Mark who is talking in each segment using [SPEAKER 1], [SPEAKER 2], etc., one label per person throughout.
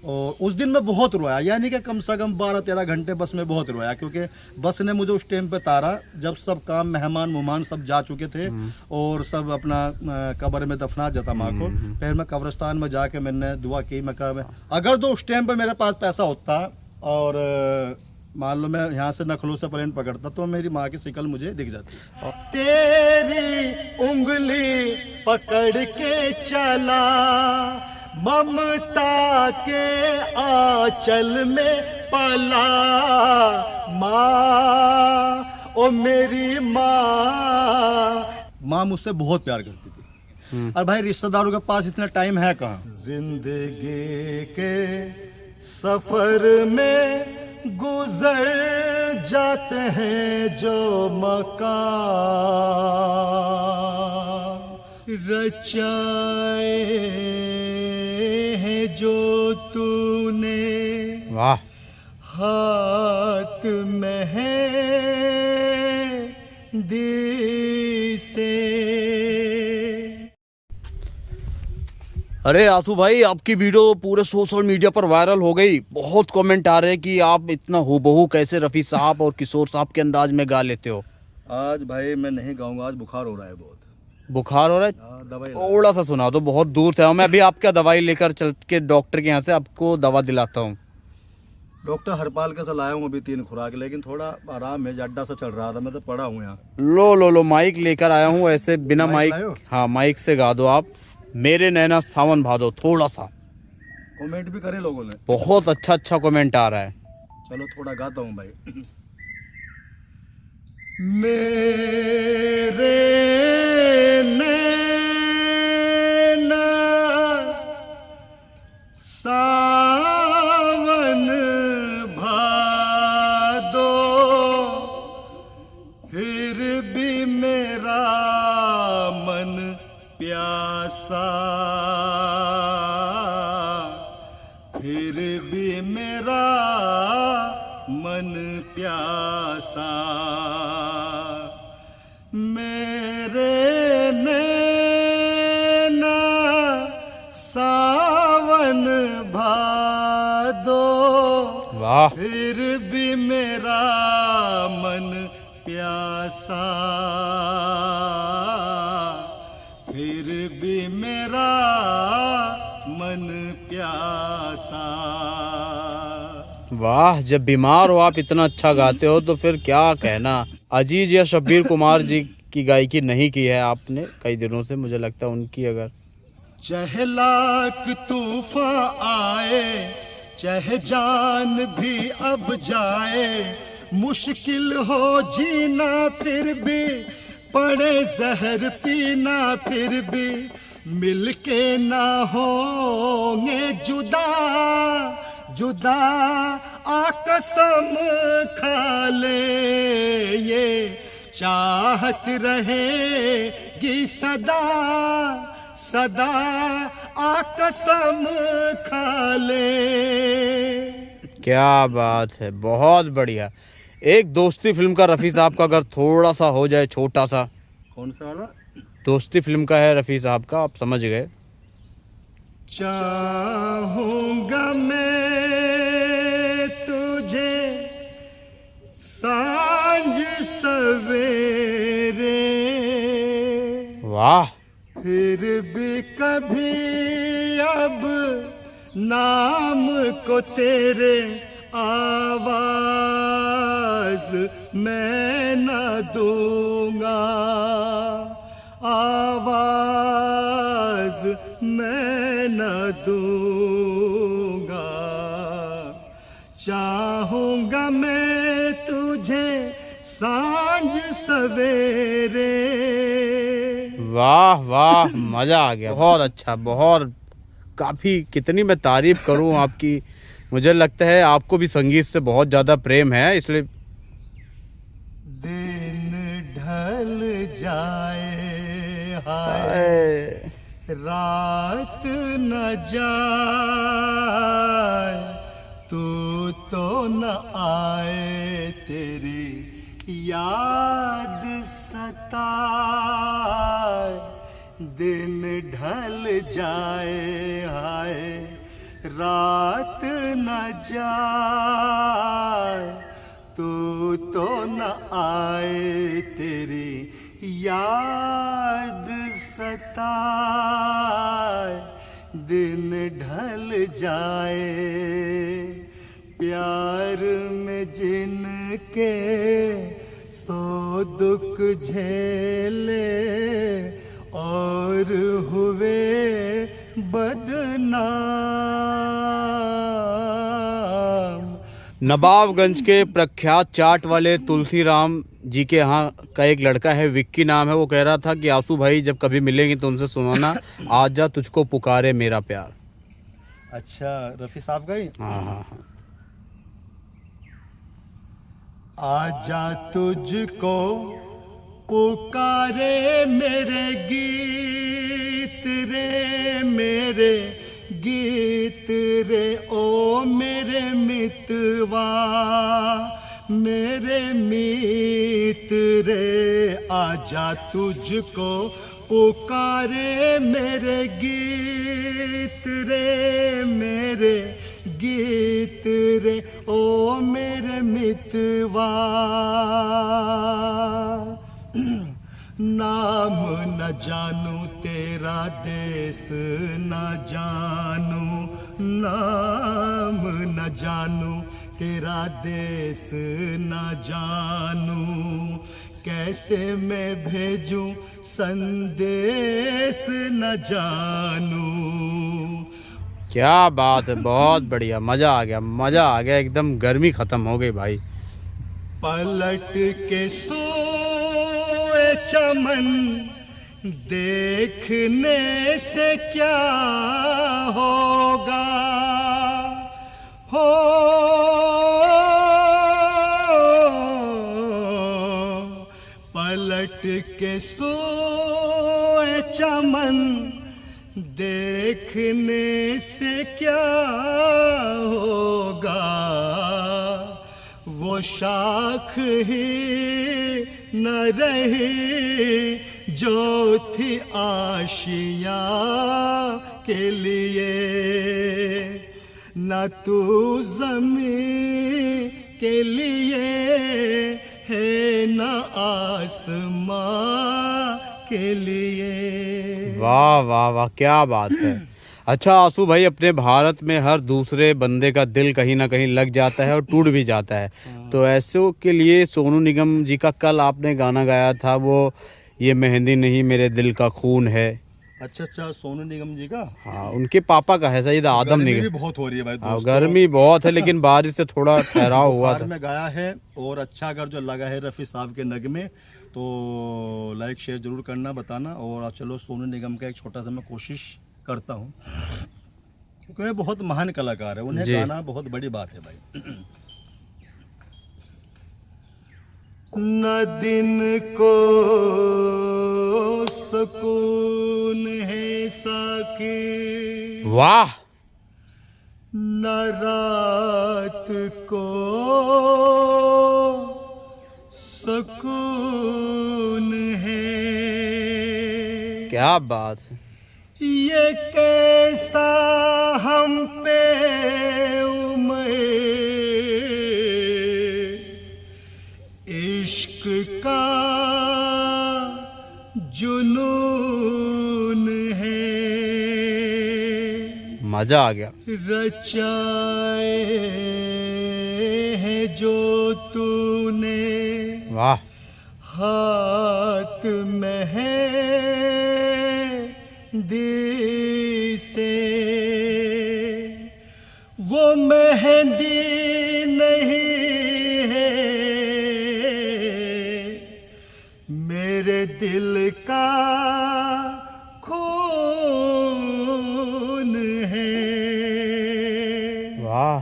[SPEAKER 1] और उस दिन मैं बहुत रोया, यानी कि कम से कम 12-13 घंटे बस में बहुत रोया, क्योंकि बस ने मुझे उस टाइम पे तारा जब सब काम मेहमान मुमान सब जा चुके थे और सब अपना कब्र में दफना जाता माँ को। फिर मैं कब्रिस्तान में जाके मैंने दुआ की, मैं कहा अगर तो उस टाइम पे मेरे पास पैसा होता और मान लो मैं यहाँ से नखलो से प्लेन पकड़ता तो मेरी माँ की शिक्ल मुझे दिख जाती। तेरी उंगली पकड़ के चला ममता के आंचल में पला, माँ ओ मेरी माँ मुझसे बहुत प्यार करती थी। और भाई रिश्तेदारों के पास इतना टाइम है कहाँ। जिंदगी के सफर में गुजर जाते हैं जो मकाम रचाए हैं जो तूने,
[SPEAKER 2] वाह,
[SPEAKER 1] हाथ में है दी से।
[SPEAKER 2] अरे आंसू भाई, आपकी वीडियो पूरे सोशल मीडिया पर वायरल हो गई। बहुत कमेंट आ रहे हैं कि आप इतना हूबहू कैसे रफ़ी साहब और किशोर साहब के अंदाज में गा लेते हो।
[SPEAKER 1] आज भाई मैं नहीं गाऊंगा, आज बुखार हो रहा है बहुत।
[SPEAKER 2] बुखार हो रहा है?
[SPEAKER 1] दवाई
[SPEAKER 2] थोड़ा सा सुना दो, बहुत दूर से हूँ मैं। अभी आपका दवाई लेकर चल के डॉक्टर के यहाँ से आपको दवा दिलाता हूँ।
[SPEAKER 1] डॉक्टर हरपाल के से लाया हूँ अभी 3 खुराक, लेकिन थोड़ा आराम है, जड्डा से चल रहा था, मैं तो पड़ा हूँ यहाँ।
[SPEAKER 2] लो माइक लेकर आया हूँ, ऐसे बिना माइक, हाँ माइक से गा दो आप। मेरे नैना सावन भादो, थोड़ा सा
[SPEAKER 1] कमेंट भी करे लोगों ने,
[SPEAKER 2] बहुत अच्छा कमेंट आ रहा है।
[SPEAKER 1] चलो थोड़ा गाता हूँ भाई। मेरे नैना सावन भादो, फिर भी मेरा मन प्यासा, फिर भी मेरा मन प्यासा, मेरे नैना सावन भादो,
[SPEAKER 2] वाह,
[SPEAKER 1] फिर भी मेरा मन प्यासा, फिर भी मेरा मन प्यासा।
[SPEAKER 2] वाह, जब बीमार हो आप इतना अच्छा गाते हो तो फिर क्या कहना। अजीज या शब्बीर कुमार जी की गायकी नहीं की है आपने कई दिनों से, मुझे लगता है उनकी अगर
[SPEAKER 1] चाहे लाख तूफान आए, चाहे जान भी अब जाए, मुश्किल हो जीना फिर भी, पड़े जहर पीना फिर भी, मिलके ना होंगे जुदा, जुदा आ कसम खा ले, ये चाहत रहेगी सदा, सदा आ कसम खा ले।
[SPEAKER 2] क्या बात है, बहुत बढ़िया। एक दोस्ती फिल्म का रफ़ी साहब का अगर थोड़ा सा हो जाए, छोटा सा।
[SPEAKER 1] कौन सा वाला?
[SPEAKER 2] दोस्ती फिल्म का है रफ़ी साहब का, आप समझ गए।
[SPEAKER 1] चाहूंगा मैं तुझे सांझ सवेरे,
[SPEAKER 2] वाह,
[SPEAKER 1] फिर भी कभी अब नाम को तेरे आवाज मैं न दूंगा, आवाज मैं न दूंगा। चाहूंगा मैं तुझे सांझ सवेरे।
[SPEAKER 2] वाह वाह, मजा आ गया, बहुत अच्छा, बहुत काफी। कितनी मैं तारीफ करूं आपकी। मुझे लगता है आपको भी संगीत से बहुत ज्यादा प्रेम है, इसलिए।
[SPEAKER 1] दिन ढल जाए हाय, रात न जाए, तू तो न आए, तेरी याद सताए। दिन ढल जाए हाय, रात न जाए तू तो न आए, तेरी याद सताए, दिन ढल जाए। प्यार में जिनके सौ दुख झेले और हुए बदनाम।
[SPEAKER 2] नवाबगंज के प्रख्यात चाट वाले तुलसीराम जी के यहाँ का एक लड़का है, विक्की नाम है। वो कह रहा था कि आंसू भाई जब कभी मिलेंगे तो उनसे सुनाना, आजा तुझको पुकारे मेरा प्यार।
[SPEAKER 1] अच्छा, रफ़ी साहब का ही।
[SPEAKER 2] हाँ हाँ हाँ।
[SPEAKER 1] आजा तुझको पुकारे मेरे गीत रे, मेरे गीत रे, ओ मेरे मितवा, मेरे मीत रे। आजा तुझको पुकारे मेरे गीत रे, मेरे गीत रे, ओ मेरे मितवा। नाम न जानू तेरा देश न जानू, नाम न जानू तेरा देश न जानू, कैसे मैं भेजूं संदेश न जानू।
[SPEAKER 2] क्या बात है, बहुत बढ़िया, मजा आ गया, मजा आ गया, एकदम गर्मी खत्म हो गई भाई।
[SPEAKER 1] पलट के सोए चमन देखने से क्या होगा, हो पलट के सोए चमन देखने से क्या होगा, वो शाख ही न रही जो थी आशिया के लिए, न तू ज़मीं के लिए है न आसमां के लिए।
[SPEAKER 2] वाह वाह वाह, क्या बात है। अच्छा आंसू भाई, अपने भारत में हर दूसरे बंदे का दिल कहीं ना कहीं लग जाता है और टूट भी जाता है, तो ऐसों के लिए सोनू निगम जी का कल आपने गाना गाया था, वो ये मेहंदी नहीं मेरे दिल का खून है।
[SPEAKER 1] अच्छा अच्छा, सोनू निगम जी का।
[SPEAKER 2] हाँ, उनके पापा का है शायद, आदम
[SPEAKER 1] गर्मी
[SPEAKER 2] निगम।
[SPEAKER 1] भी बहुत हो रही है भाई
[SPEAKER 2] हाँ,
[SPEAKER 1] दोस्तों।
[SPEAKER 2] गर्मी बहुत है, लेकिन बारिश से थोड़ा ठहराव हुआ
[SPEAKER 1] बुखार
[SPEAKER 2] था।
[SPEAKER 1] में गाया है, और अच्छा अगर जो लगा है रफ़ी साहब के नगमे तो लाइक शेयर जरूर करना, बताना। और चलो सोनू निगम का एक छोटा सा मैं कोशिश करता हूँ, क्योंकि वे बहुत महान कलाकार है, उन्हें
[SPEAKER 2] जी।
[SPEAKER 1] गाना बहुत बड़ी बात है भाई। न दिन को सुकून है साकी,
[SPEAKER 2] वाह,
[SPEAKER 1] न रात को सुकून है।
[SPEAKER 2] क्या बात है।
[SPEAKER 1] ये कैसा हम पे उम्र इश्क का जुनून है,
[SPEAKER 2] मजा आ गया।
[SPEAKER 1] रचाए है जो तूने
[SPEAKER 2] वाह,
[SPEAKER 1] हाथ में है दी से, वो मेहंदी नहीं है मेरे दिल का खून है।
[SPEAKER 2] वाह,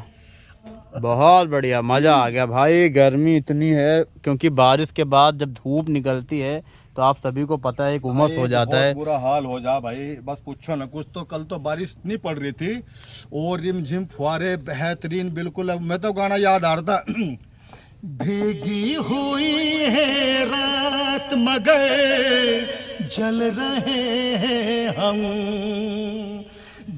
[SPEAKER 2] बहुत बढ़िया, मजा आ गया भाई। गर्मी इतनी है क्योंकि बारिश के बाद जब धूप निकलती है तो आप सभी को पता है एक उमस हो जाता है।
[SPEAKER 1] बुरा हाल हो जा भाई, बस पूछो ना कुछ। तो कल तो बारिश इतनी पड़ रही थी और रिमझिम फुहारे बेहतरीन, बिल्कुल। अब मैं तो गाना याद आ रहा था, भीगी हुई है रात मगर जल रहे हैं हम,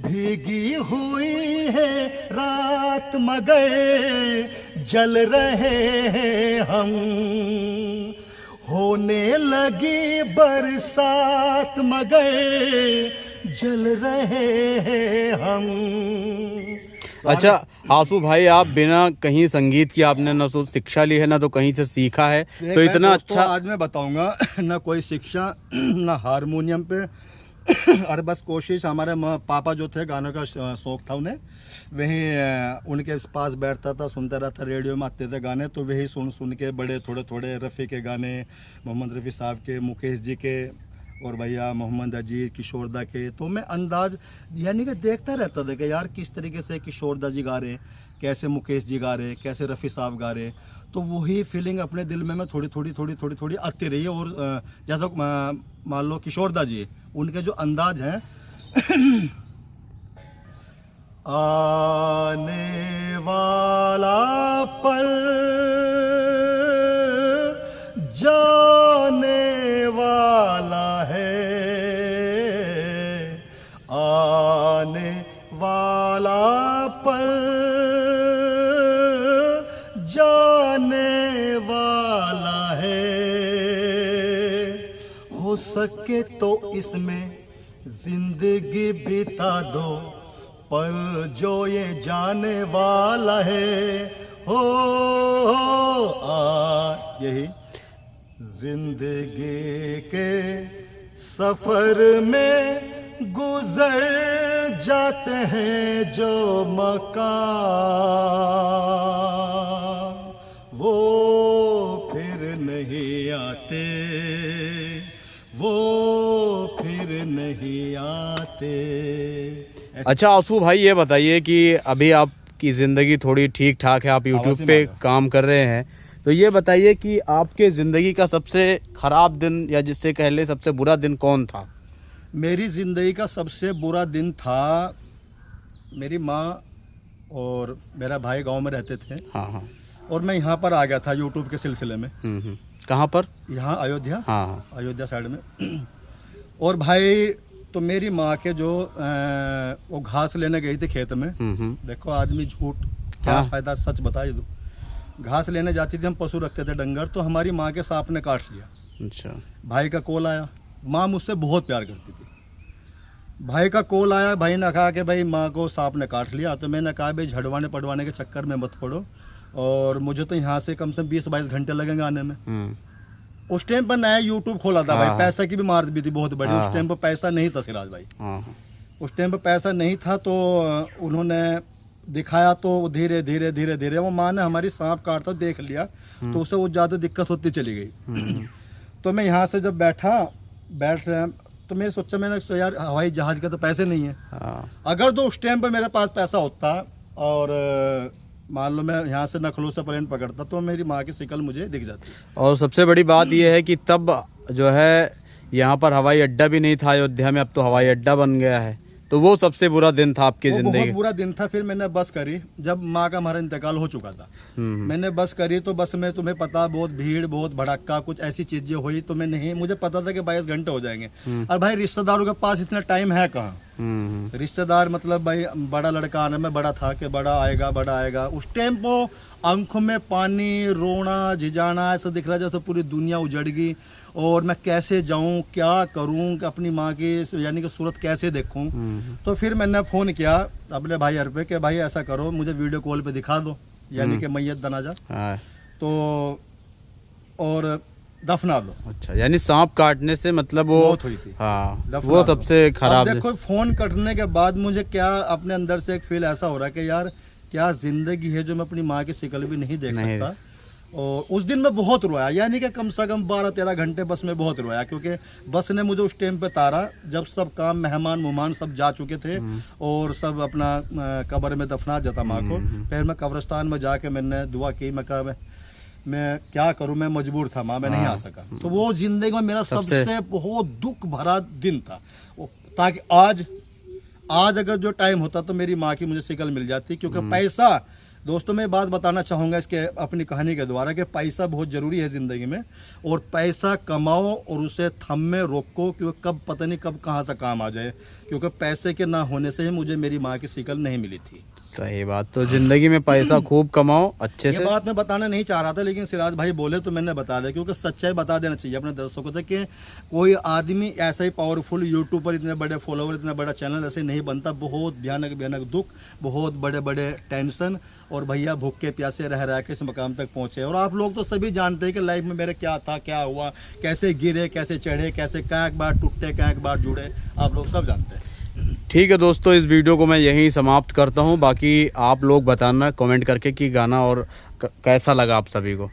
[SPEAKER 1] भीगी हुई है रात मगर जल रहे हैं हम, होने लगी बरसात मगर जल रहे हैं हम।
[SPEAKER 2] अच्छा आंसू भाई, आप बिना कहीं संगीत की आपने ना तो शिक्षा ली है ना तो कहीं से सीखा है, तो इतना अच्छा।
[SPEAKER 1] आज मैं बताऊंगा ना कोई शिक्षा ना हारमोनियम पे अरे बस कोशिश, हमारे पापा जो थे गानों का शौक था उन्हें, वहीं उनके पास बैठता था, सुनता रहता, रेडियो में आते थे गाने तो वही सुन सुन के बड़े, थोड़े थोड़े रफ़ी के गाने, मोहम्मद रफ़ी साहब के, मुकेश जी के, और भैया मोहम्मद अजीज, किशोरदा के, तो मैं अंदाज यानी कि देखता रहता था कि यार किस तरीके से किशोरदा जी गा रहे हैं, कैसे मुकेश जी गा रहे हैं, कैसे रफ़ी साहब गा रहे हैं, तो वही फीलिंग अपने दिल में थोड़ी थोड़ी आती रही है। और जैसा मान लो किशोरदा जी, उनके जो अंदाज हैं आने वाला पल जाने वाला है, आने वाला पल जाने वाला है, हो सके तो इसमें जिंदगी बिता दो, पल जो ये जाने वाला है, हो यही जिंदगी के सफर में गुजर जाते हैं जो मकाम, वो फिर नहीं आते, वो फिर नहीं आते।
[SPEAKER 2] अच्छा आंसू भाई, ये बताइए कि अभी आपकी ज़िंदगी थोड़ी ठीक ठाक है, आप यूट्यूब पे काम कर रहे हैं, तो ये बताइए कि आपके ज़िंदगी का सबसे ख़राब दिन या जिससे कह ले सबसे बुरा दिन कौन था?
[SPEAKER 1] मेरी ज़िंदगी का सबसे बुरा दिन था, मेरी माँ और मेरा भाई गांव में रहते थे।
[SPEAKER 2] हाँ।
[SPEAKER 1] और मैं यहाँ पर आ गया था यूट्यूब के सिलसिले में।
[SPEAKER 2] कहाँ पर?
[SPEAKER 1] यहाँ अयोध्या।
[SPEAKER 2] हाँ।
[SPEAKER 1] अयोध्या साइड में। और भाई तो मेरी माँ के जो वो घास लेने गई थी खेत में। देखो आदमी झूठ क्या फायदा, सच बताइए दो। घास लेने जाती थी, हम पशु रखते थे डंगर, तो हमारी माँ के सांप ने काट लिया।
[SPEAKER 2] अच्छा।
[SPEAKER 1] भाई का कॉल आया, माँ मुझसे बहुत प्यार करती थी। भाई का कॉल आया, भाई ने कहा कि भाई माँ को सांप ने काट लिया। तो मैंने कहा भाई झड़वाने पड़वाने के चक्कर में मत पड़ो, और मुझे तो यहाँ से कम से कम 20-22 घंटे लगेंगे आने में। उस टाइम पर नया यूट्यूब खोला था भाई, पैसा की भी मार भी थी बहुत बड़ी। उस टाइम पर पैसा नहीं था सिराज भाई, उस टाइम पर पैसा नहीं था। तो उन्होंने दिखाया, तो धीरे धीरे धीरे धीरे वो माँ ने हमारी सांप काटता देख लिया, तो उसे वो ज़्यादा दिक्कत होती चली गई। तो मैं यहाँ से जब बैठ रहे तो मैंने सोचा, मैंने तो यार हवाई जहाज़ का तो पैसे नहीं है। अगर तो उस टाइम पर मेरे पास पैसा होता और मान लो मैं यहाँ से नखलो से प्लेन पकड़ता, तो मेरी माँ की शिक्ल मुझे दिख जाती।
[SPEAKER 2] और सबसे बड़ी बात यह है कि तब जो है यहाँ पर हवाई अड्डा भी नहीं था अयोध्या में, अब तो हवाई अड्डा बन गया है। तो वो सबसे बुरा दिन था आपकी जिंदगी?
[SPEAKER 1] बहुत बुरा दिन था। फिर मैंने बस करी, जब माँ का हमारा इंतकाल हो चुका था। मैंने बस करी, तो बस में तुम्हें पता बहुत भीड़, बहुत भड़क्का, कुछ ऐसी चीजें हुई। तो मैं नहीं, मुझे पता था कि 22 घंटे हो जाएंगे। और भाई रिश्तेदारों के पास इतना टाइम है कहाँ। रिश्तेदार मतलब भाई बड़ा लड़का आने में बड़ा था कि बड़ा आएगा। उस टाइम को आंखों में पानी, रोना, झिझाना ऐसा दिख रहा जैसे पूरी दुनिया उजड़ गई। और मैं कैसे जाऊं, क्या करूं, अपनी माँ की यानी कि सूरत कैसे देखूं। तो फिर मैंने फ़ोन किया अपने भाई हर पे कि भाई ऐसा करो, मुझे वीडियो कॉल पे दिखा दो, यानी कि मैयत दनाजा तो और दफना दो।
[SPEAKER 2] अच्छा, यानी सांप काटने से मतलब वो
[SPEAKER 1] मौत हुई थी।
[SPEAKER 2] हाँ, वो सबसे खराब।
[SPEAKER 1] देखो फ़ोन कटने के बाद मुझे क्या अपने अंदर से एक फील ऐसा हो रहा है कि यार क्या ज़िंदगी है जो मैं अपनी माँ की शिक्ल भी नहीं देख सकता। और उस दिन मैं बहुत रोया, यानी कि कम से कम 12-13 घंटे बस में बहुत रोया, क्योंकि बस ने मुझे उस टाइम पे तारा जब सब काम मेहमान सब जा चुके थे और सब अपना कब्र में दफना जाता माँ को। फिर मैं कब्रिस्तान में जाके मैंने दुआ की, मैं क्या करूं, मैं मजबूर था माँ, मैं नहीं आ सका। तो वो जिंदगी में मेरा सबसे बहुत दुख भरा दिन था। ताकि आज अगर जो टाइम होता तो मेरी माँ की मुझे शिक्ल मिल जाती। क्योंकि पैसा, दोस्तों मैं बात बताना चाहूँगा इसके अपनी कहानी के द्वारा कि पैसा बहुत ज़रूरी है ज़िंदगी में। और पैसा कमाओ और उसे थम में रोको, क्योंकि कब पता नहीं कब कहाँ से काम आ जाए। क्योंकि पैसे के ना होने से ही मुझे मेरी माँ की शिक्ल नहीं मिली थी।
[SPEAKER 2] सही बात। तो जिंदगी में पैसा खूब कमाओ अच्छे
[SPEAKER 1] ये
[SPEAKER 2] से।
[SPEAKER 1] बात मैं बताना नहीं चाह रहा था, लेकिन सिराज भाई बोले तो मैंने बता दिया, क्योंकि सच्चाई बता देना चाहिए अपने दर्शकों से कि कोई आदमी ऐसा ही पावरफुल यूट्यूब पर इतने बड़े फॉलोवर, इतना बड़ा चैनल ऐसे नहीं बनता। बहुत भयानक भयानक दुख, बहुत बड़े बड़े टेंशन, और भैया भूखे प्यासे रह के इस मकाम तक पहुंचे। और आप लोग तो सभी जानते हैं कि लाइफ में मेरे क्या था, क्या हुआ, कैसे गिरे, कैसे चढ़े, कैसे कैक बार टूटे, कैक बार जुड़े, आप लोग सब जानते हैं।
[SPEAKER 2] ठीक है दोस्तों, इस वीडियो को मैं यहीं समाप्त करता हूँ। बाकी आप लोग बताना कमेंट करके कि गाना और कैसा लगा आप सभी को।